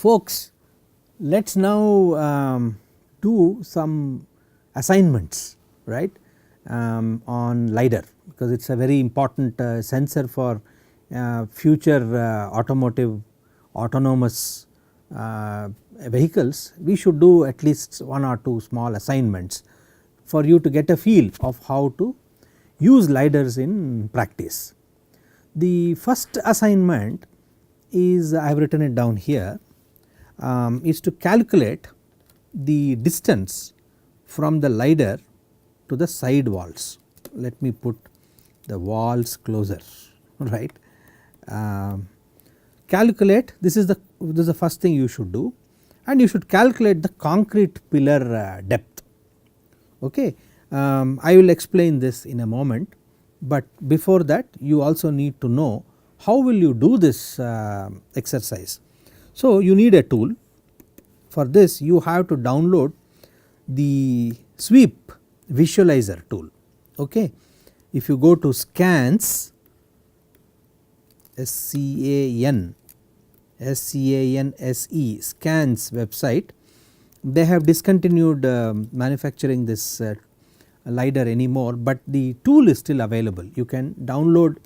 Folks, let us now do some assignments, right, on Lidar, because it is a very important sensor for future automotive autonomous vehicles. We should do at least 1 or 2 small assignments for you to get a feel of how to use lidars in practice. The first assignment is, I have written it down here, is to calculate the distance from the lidar to the side walls. Let me put the walls closer, right. Calculate, this is the first thing you should do, and you should calculate the concrete pillar depth. Okay. I will explain this in a moment, but before that you also need to know how will you do this exercise. So you need a tool. For this you have to download the sweep visualizer tool. Okay. If you go to scans, SCANSE scans website, they have discontinued manufacturing this lidar anymore, but the tool is still available. You can download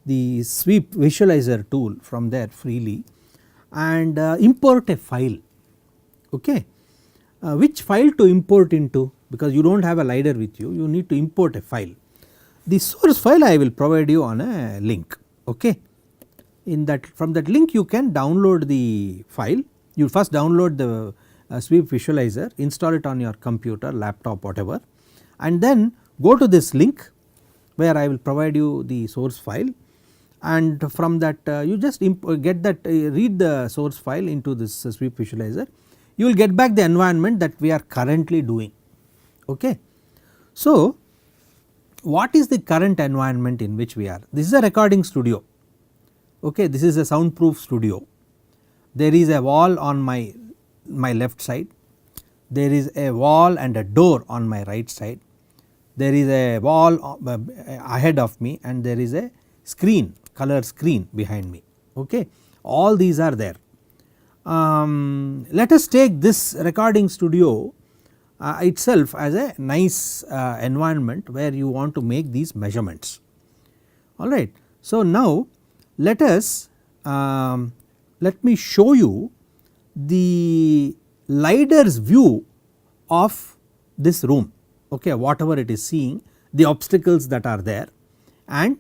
the sweep visualizer tool from there freely and import a file. Okay. Which file to import into, because you do not have a lidar with you, you need to import a file. The source file I will provide you on a link. Okay. In that, from that link you can download the file. You first download the sweep visualizer, install it on your computer, laptop, whatever, and then go to this link where I will provide you the source file, and from that you just get that read the source file into this sweep visualizer. You will get back the environment that we are currently doing. Okay. So what is the current environment in which we are? This is a recording studio. Okay, this is a soundproof studio. There is a wall on my left side, there is a wall and a door on my right side, there is a wall ahead of me, and there is a screen, color screen behind me. Okay. All these are there. Let us take this recording studio itself as a nice environment where you want to make these measurements. Alright. So now let us let me show you the lidar's view of this room. Okay, whatever it is seeing, the obstacles that are there, and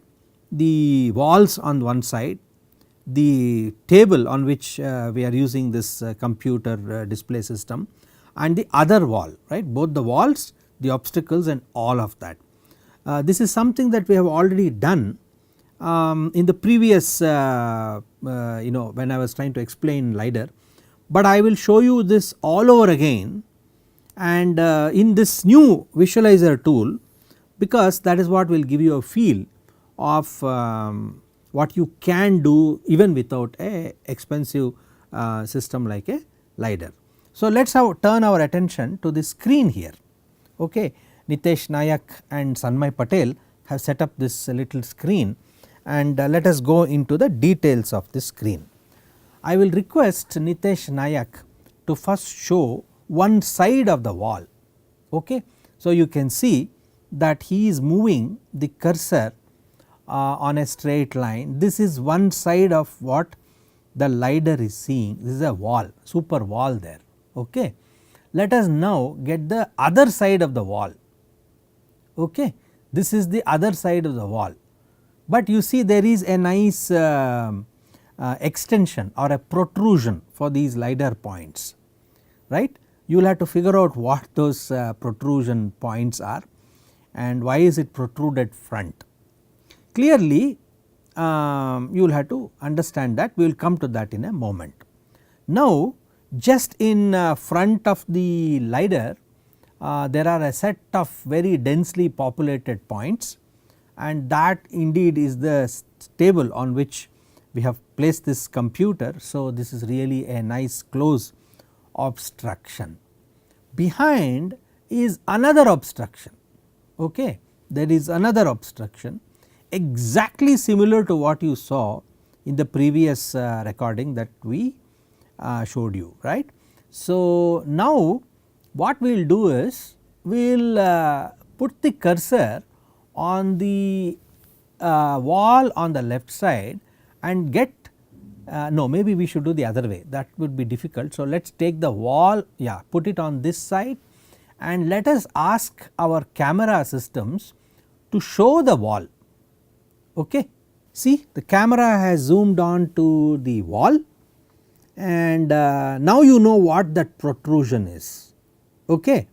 the walls on one side, the table on which we are using this computer display system, and the other wall, right, both the walls, the obstacles, and all of that. This is something that we have already done in the previous when I was trying to explain lidar, but I will show you this all over again, and in this new visualizer tool, because that is what will give you a feel of what you can do even without a expensive system like a lidar. So let us turn our attention to the screen here. Okay. Nitesh Nayak and Sanmay Patel have set up this little screen, and let us go into the details of this screen. I will request Nitesh Nayak to first show one side of the wall. Okay. So you can see that he is moving the cursor on a straight line. This is one side of what the lidar is seeing. This is a wall, super wall there. Okay. Let us now get the other side of the wall. Okay. This is the other side of the wall, but you see there is a nice extension or a protrusion for these lidar points, right. You will have to figure out what those protrusion points are and why is it protruded front. Clearly you will have to understand that, we will come to that in a moment. Now just in front of the lidar there are a set of very densely populated points, and that indeed is the table on which we have placed this computer. So this is really a nice close obstruction. Behind is another obstruction. Okay. There is another obstruction exactly similar to what you saw in the previous recording that we showed you, right. So, now what we will do is we will put the cursor on the wall on the left side and get no, maybe we should do the other way, that would be difficult. So, let us take the wall, yeah, put it on this side and let us ask our camera systems to show the wall. Okay. See, the camera has zoomed on to the wall and now you know what that protrusion is. Okay.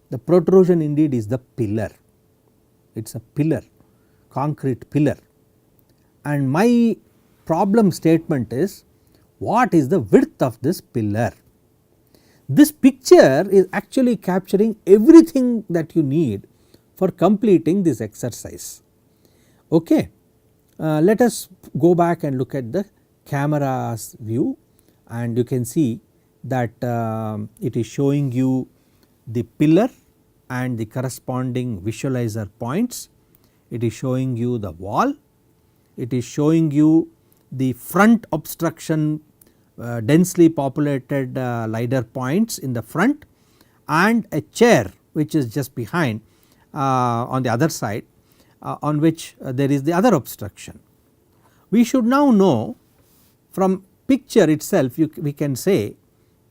The protrusion indeed is the pillar, it is a pillar, concrete pillar, and my problem statement is what is the width of this pillar. This picture is actually capturing everything that you need for completing this exercise. Okay. Let us go back and look at the camera's view, and you can see that it is showing you the pillar and the corresponding visualizer points. It is showing you the wall, it is showing you the front obstruction densely populated lidar points in the front and a chair which is just behind on the other side on which there is the other obstruction. We should now know from picture itself we can say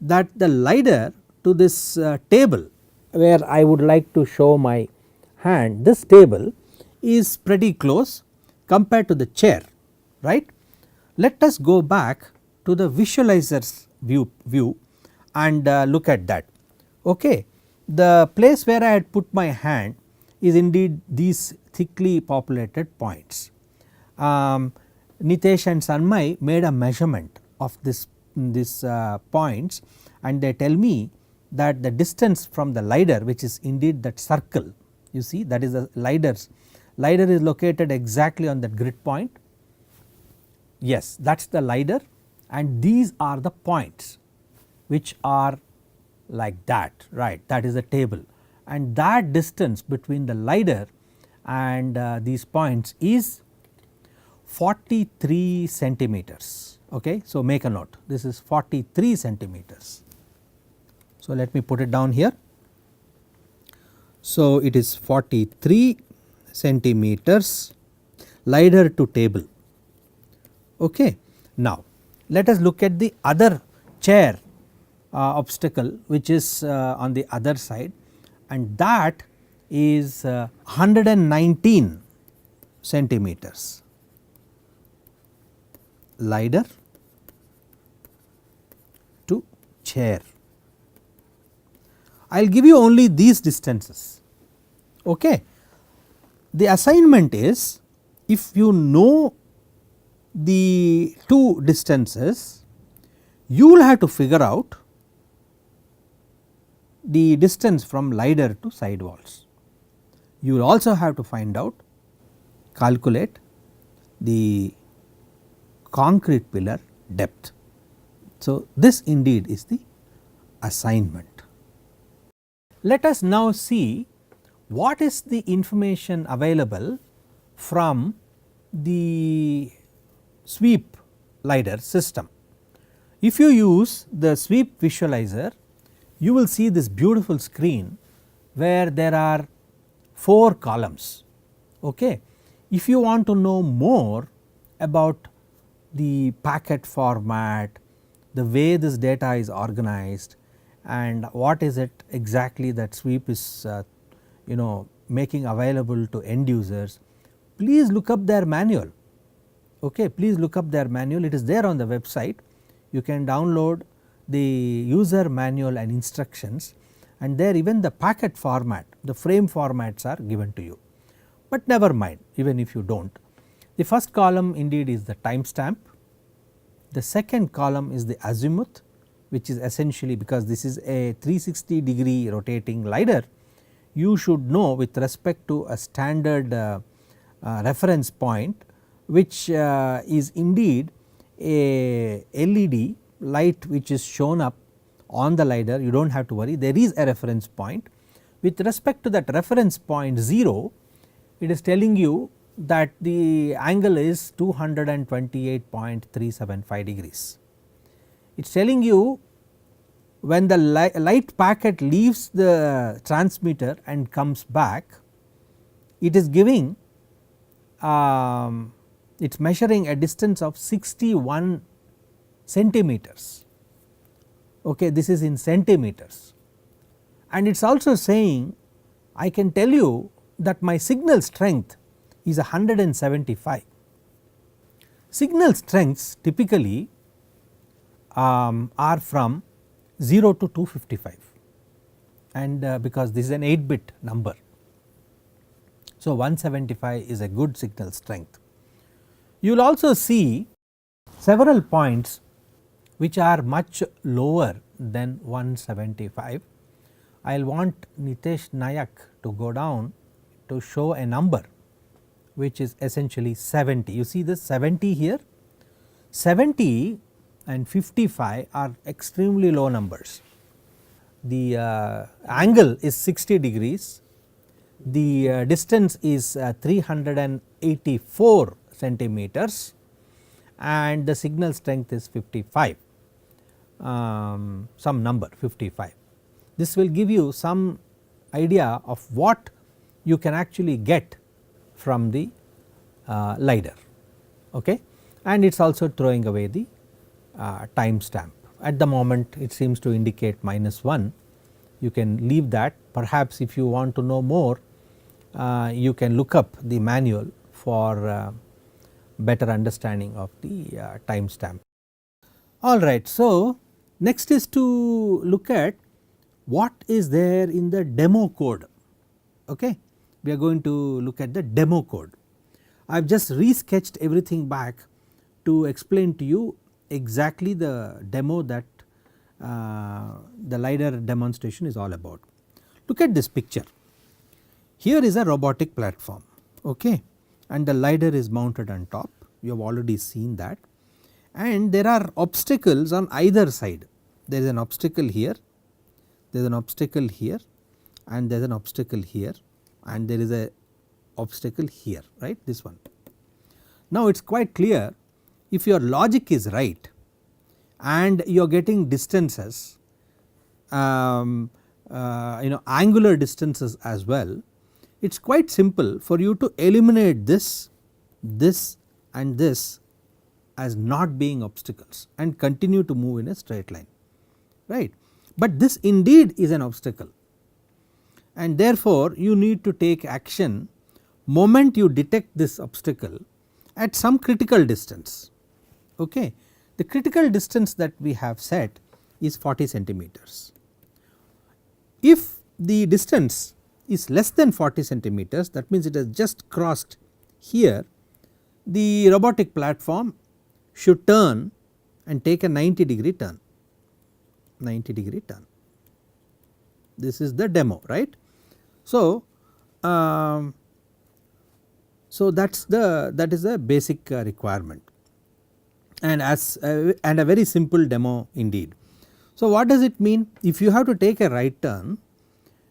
that the lidar to this table where I would like to show my hand, this table is pretty close compared to the chair, right. Let us go back to the visualizer's view and look at that. Okay. The place where I had put my hand is indeed these thickly populated points. Nitesh and Sanmay made a measurement of this points and they tell me that the distance from the lidar, which is indeed that circle, you see that is the lidar is located exactly on that grid point. Yes, that is the lidar and these are the points which are like that, right, that is the table, and that distance between the lidar and these points is 43 centimeters. Okay. So, make a note, this is 43 centimeters. So, let me put it down here. So, it is 43 centimeters lidar to table. Okay. Now, let us look at the other chair obstacle which is on the other side, and that is 119 centimeters lidar to chair. I will give you only these distances. Okay. The assignment is, if you know the two distances, you will have to figure out the distance from lidar to side walls. You will also have to find out, calculate the concrete pillar depth. So, this indeed is the assignment. Let us now see what is the information available from the sweep lidar system. If you use the sweep visualizer, you will see this beautiful screen where there are 4 columns. Okay. If you want to know more about the packet format, the way this data is organized and what is it exactly that sweep is making available to end users, please look up their manual. Okay, please look up their manual, it is there on the website. You can download the user manual and instructions, and there even the packet format, the frame formats are given to you. But never mind, even if you do not. The first column indeed is the timestamp, the second column is the azimuth, which is essentially, because this is a 360 degree rotating lidar, you should know with respect to a standard reference point, which is indeed a LED light which is shown up on the lidar. You do not have to worry, there is a reference point. With respect to that reference point 0, it is telling you that the angle is 228.375 degrees. it is telling you when the light packet leaves the transmitter and comes back, it is giving it is measuring a distance of 61 centimeters. Okay, this is in centimeters, and it is also saying I can tell you that my signal strength is 175. Signal strengths typically are from 0 to 255, and because this is an 8-bit number. So 175 is a good signal strength. You will also see several points which are much lower than 175. I will want Nitesh Nayak to go down to show a number which is essentially 70. You see this 70 here, 70 and 55 are extremely low numbers. The angle is 60 degrees, the distance is 384 centimeters, and the signal strength is 55, some number 55. This will give you some idea of what you can actually get from the Lidar, okay. And it is also throwing away the time stamp. At the moment it seems to indicate -1, you can leave that. Perhaps if you want to know more, you can look up the manual for better understanding of the time stamp. Alright, so next is to look at what is there in the demo code, okay. We are going to look at the demo code. I have just resketched everything back to explain to you exactly the demo that the Lidar demonstration is all about. Look at this picture. Here is a robotic platform, okay, and the Lidar is mounted on top. You have already seen that, and there are obstacles on either side. There is an obstacle here, there is an obstacle here, and there is an obstacle here, and there is a obstacle here, right, this one. Now it is quite clear, if your logic is right and you are getting distances, angular distances as well, it is quite simple for you to eliminate this, this and this as not being obstacles and continue to move in a straight line, right. But this indeed is an obstacle, and therefore you need to take action moment you detect this obstacle at some critical distance, okay. The critical distance that we have set is 40 centimeters. If the distance is less than 40 centimeters, that means it has just crossed here, the robotic platform should turn and take a 90-degree turn, 90-degree turn. This is the demo, right. So, that is the basic requirement, and and a very simple demo indeed. So what does it mean? If you have to take a right turn,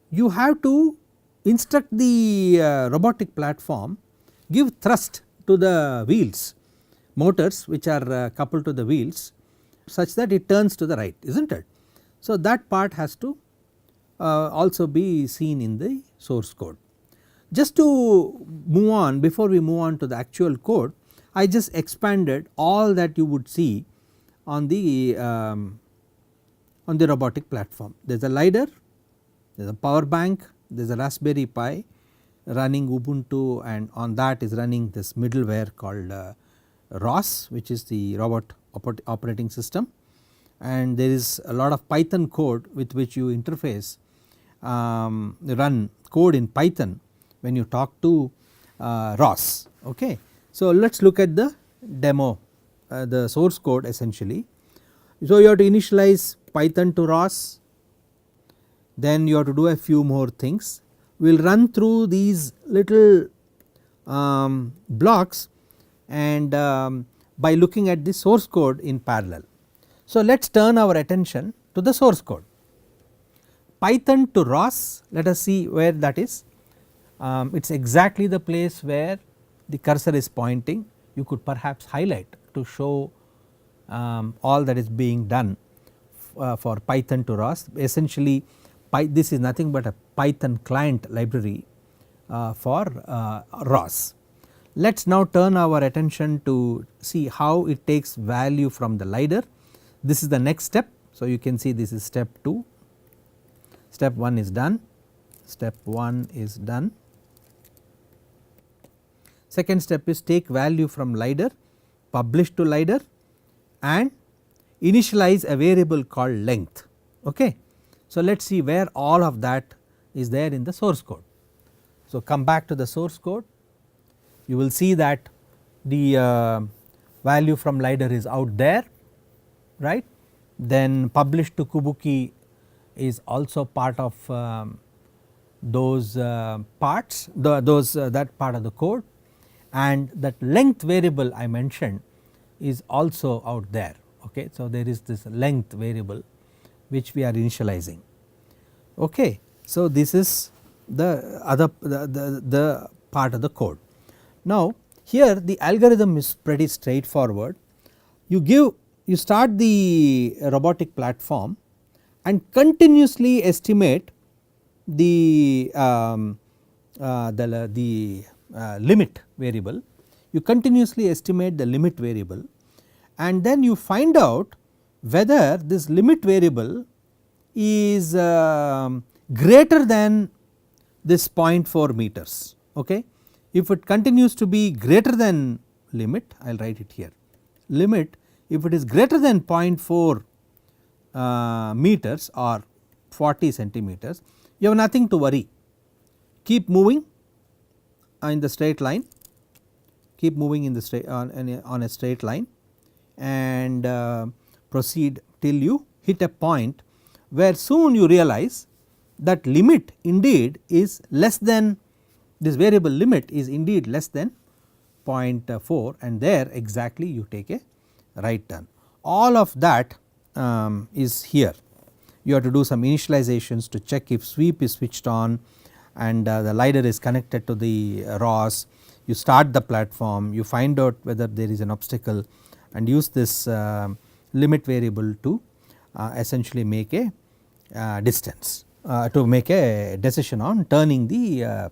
you have to instruct the robotic platform, give thrust to the wheels, motors which are coupled to the wheels, such that it turns to the right, is not it. So that part has to also be seen in the source code. Just to move on, before we move on to the actual code, I just expanded all that you would see on the robotic platform. There is a Lidar, there is a power bank, there is a Raspberry Pi running Ubuntu, and on that is running this middleware called ROS, which is the robot operating system, and there is a lot of Python code with which you interface, run code in Python when you talk to ROS, okay. So let us look at the demo, the source code essentially. So you have to initialize Python to ROS, then you have to do a few more things. We will run through these little blocks, and by looking at the source code in parallel. So let us turn our attention to the source code. Python to ROS, let us see where that is. It is exactly the place where the cursor is pointing. You could perhaps highlight to show all that is being done for Python to ROS. Essentially this is nothing but a Python client library for ROS. Let us now turn our attention to see how it takes value from the lidar. This is the next step. So, you can see this is step 2, step 1 is done, step 1 is done. Second step is take value from lidar, publish to lidar and initialize a variable called length. Okay. So, let us see where all of that is there in the source code. So, come back to the source code, you will see that the value from lidar is out there, right. Then publish to Kubuki is also part of those parts, that part of the code, and that length variable I mentioned is also out there. Okay. So, there is this length variable which we are initializing. Okay. So, this is the other the part of the code. Now, here the algorithm is pretty straightforward. You start the robotic platform and continuously estimate the limit variable. You continuously estimate the limit variable and then you find out whether this limit variable is greater than this 0.4 meters. Okay. If it continues to be greater than limit, I will write it here, limit, if it is greater than 0.4 meters or 40 centimeters, you have nothing to worry. Keep moving in the straight line, keep moving in the straight on a straight line and proceed till you hit a point where soon you realize that limit indeed is less than, this variable limit is indeed less than 0.4 and there exactly you take a right turn. All of that is here. You have to do some initializations to check if sweep is switched on and the lidar is connected to the ROS. You start the platform, you find out whether there is an obstacle and use this limit variable to essentially make a distance, to make a decision on turning the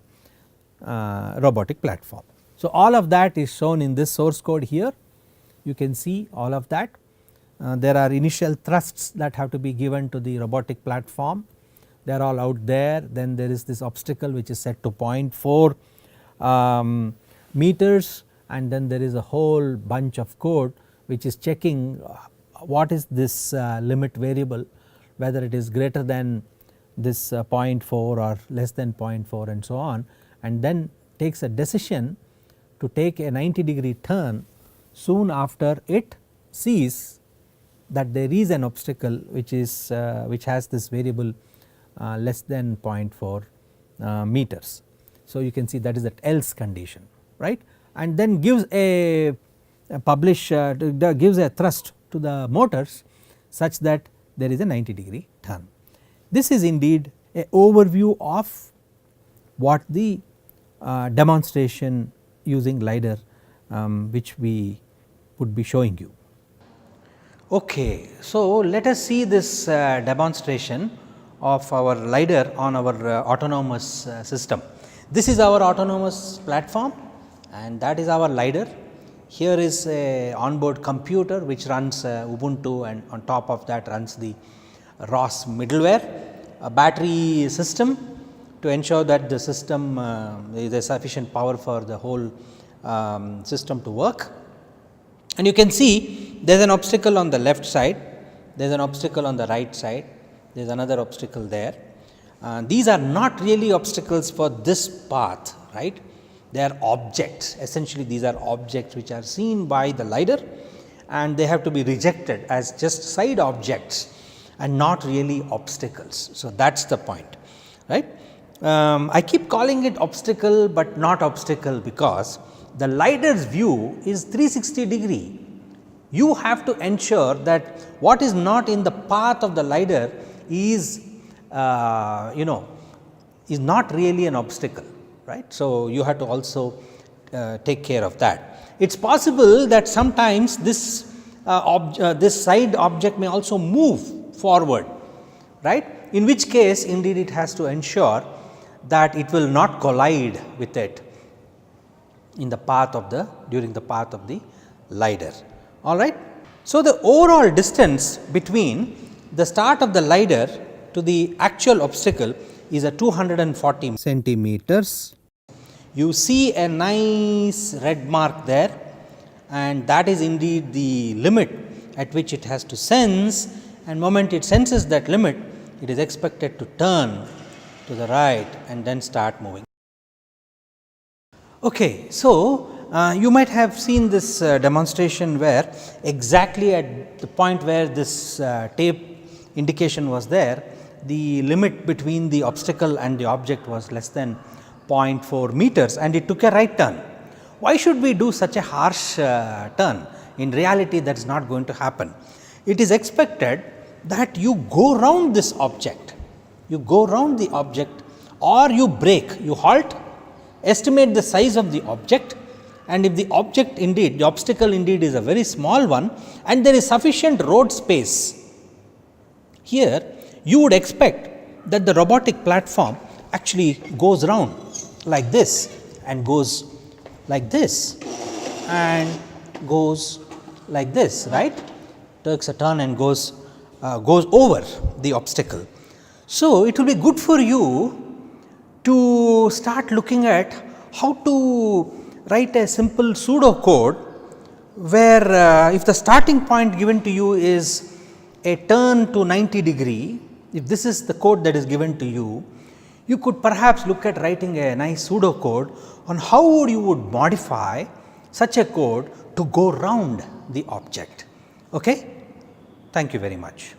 robotic platform. So, all of that is shown in this source code here. You can see all of that. There are initial thrusts that have to be given to the robotic platform, they are all out there. Then there is this obstacle which is set to 0.4 meters and then there is a whole bunch of code which is checking what is this limit variable, whether it is greater than this 0.4 or less than 0.4 and so on, and then takes a decision to take a 90-degree turn soon after it sees that there is an obstacle which is which has this variable less than 0.4 meters. So, you can see that is that else condition, right, and then gives a gives a thrust to the motors such that there is a 90-degree turn. This is indeed a overview of what the demonstration using lidar which we would be showing you. Okay, so let us see this demonstration of our lidar on our autonomous system. This is our autonomous platform and that is our lidar. Here is a onboard computer which runs Ubuntu and on top of that runs the ROS middleware, a battery system to ensure that the system is a sufficient power for the whole system to work. And you can see there is an obstacle on the left side, there is an obstacle on the right side, there is another obstacle there. These are not really obstacles for this path, right. They are objects, essentially these are objects which are seen by the lidar and they have to be rejected as just side objects and not really obstacles. So, that is the point, right. I keep calling it obstacle, but not obstacle because the lidar's view is 360 degree. You have to ensure that what is not in the path of the lidar is is not really an obstacle, right. So, you have to also take care of that. It is possible that sometimes this this side object may also move forward, right, in which case indeed it has to ensure that it will not collide with it in the path of the during the path of the lidar. All right. So, the overall distance between the start of the lidar to the actual obstacle is a 240 centimeters. You see a nice red mark there, and that is indeed the limit at which it has to sense, and moment it senses that limit, it is expected to turn to the right and then start moving. Okay, so, you might have seen this demonstration where exactly at the point where this tape indication was there, the limit between the obstacle and the object was less than 0.4 meters, and it took a right turn. Why should we do such a harsh turn? In reality, that is not going to happen. It is expected that you go round this object, you go round the object, or you brake, you halt, estimate the size of the object, and if the object indeed, the obstacle indeed is a very small one and there is sufficient road space, here you would expect that the robotic platform actually goes round like this and goes like this and goes like this, right, takes a turn and goes over the obstacle. So, it will be good for you to start looking at how to write a simple pseudo code where if the starting point given to you is a turn to 90 degree, if this is the code that is given to you, you could perhaps look at writing a nice pseudo code on how you would modify such a code to go round the object. Okay? Thank you very much.